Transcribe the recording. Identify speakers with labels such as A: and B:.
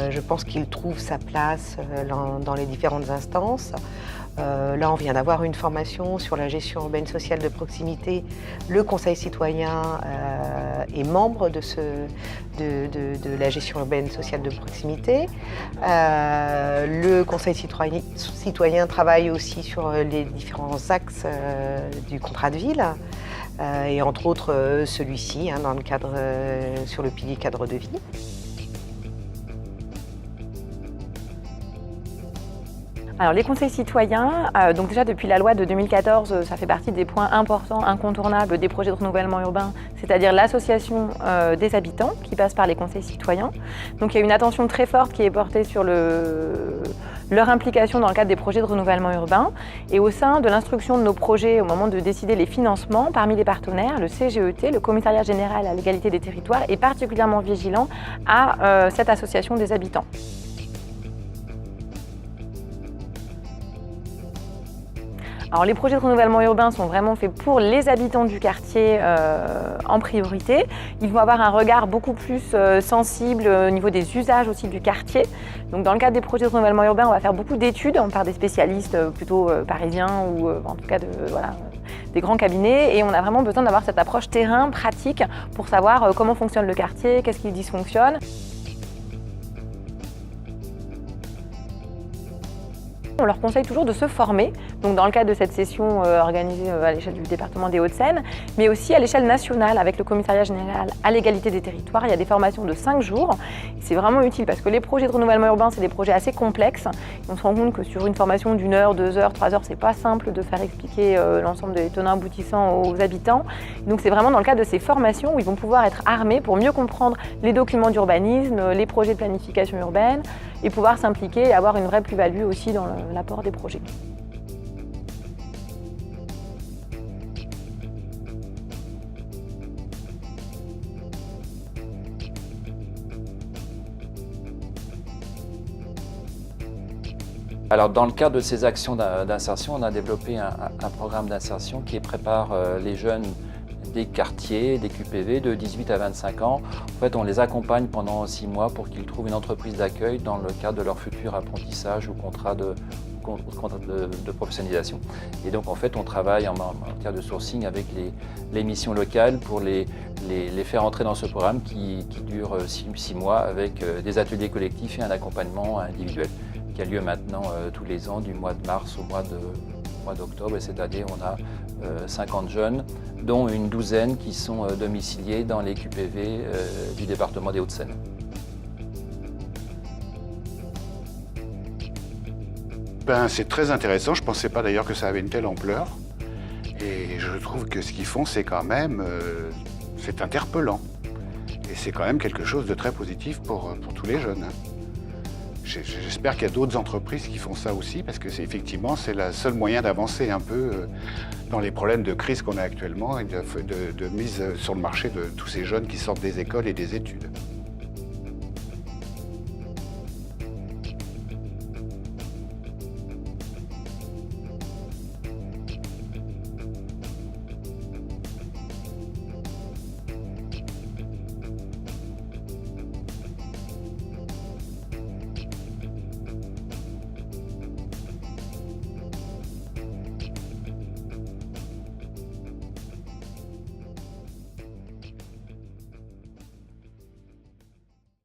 A: Je pense qu'il trouve sa place dans les différentes instances. Là, on vient d'avoir une formation sur la gestion urbaine sociale de proximité. Le Conseil citoyen est membre de la gestion urbaine sociale de proximité. Le Conseil citoyen travaille aussi sur les différents axes du contrat de ville. Et entre autres celui-ci, dans le cadre, sur le pilier cadre de vie.
B: Alors les conseils citoyens, donc déjà depuis la loi de 2014, ça fait partie des points importants, incontournables des projets de renouvellement urbain, c'est-à-dire l'association des habitants qui passe par les conseils citoyens. Donc il y a une attention très forte qui est portée sur leur implication dans le cadre des projets de renouvellement urbain. Et au sein de l'instruction de nos projets, au moment de décider les financements, parmi les partenaires, le CGET, le Commissariat général à l'égalité des territoires, est particulièrement vigilant à cette association des habitants. Alors les projets de renouvellement urbain sont vraiment faits pour les habitants du quartier en priorité. Ils vont avoir un regard beaucoup plus sensible au niveau des usages aussi du quartier. Donc dans le cadre des projets de renouvellement urbain, on va faire beaucoup d'études par des spécialistes plutôt parisiens ou en tout cas des grands cabinets. Et on a vraiment besoin d'avoir cette approche terrain, pratique, pour savoir comment fonctionne le quartier, qu'est-ce qui dysfonctionne. On leur conseille toujours de se former, donc dans le cadre de cette session organisée à l'échelle du département des Hauts-de-Seine, mais aussi à l'échelle nationale avec le Commissariat général à l'égalité des territoires. Il y a des formations de 5 jours. C'est vraiment utile parce que les projets de renouvellement urbain, c'est des projets assez complexes. On se rend compte que sur une formation d'1 heure, 2 heures, 3 heures, c'est pas simple de faire expliquer l'ensemble des tenants aboutissants aux habitants. Donc c'est vraiment dans le cadre de ces formations où ils vont pouvoir être armés pour mieux comprendre les documents d'urbanisme, les projets de planification urbaine et pouvoir s'impliquer et avoir une vraie plus-value aussi dans l'apport des projets.
C: Alors, dans le cadre de ces actions d'insertion, on a développé un programme d'insertion qui prépare les jeunes des quartiers, des QPV de 18 à 25 ans. En fait, on les accompagne pendant 6 mois pour qu'ils trouvent une entreprise d'accueil dans le cadre de leur futur apprentissage ou contrat de professionnalisation. Et donc, en fait, on travaille en matière de sourcing avec les missions locales pour les faire entrer dans ce programme qui dure 6 mois avec des ateliers collectifs et un accompagnement individuel qui a lieu maintenant tous les ans du mois de mars au mois d'octobre. Et cette année, on a 50 jeunes, dont une douzaine qui sont domiciliés dans les QPV du département des Hauts-de-Seine.
D: C'est très intéressant. Je ne pensais pas d'ailleurs que ça avait une telle ampleur. Et je trouve que ce qu'ils font, c'est quand même c'est interpellant. Et c'est quand même quelque chose de très positif pour tous les jeunes. J'espère qu'il y a d'autres entreprises qui font ça aussi, parce que effectivement, c'est le seul moyen d'avancer un peu dans les problèmes de crise qu'on a actuellement et de mise sur le marché de tous ces jeunes qui sortent des écoles et des études.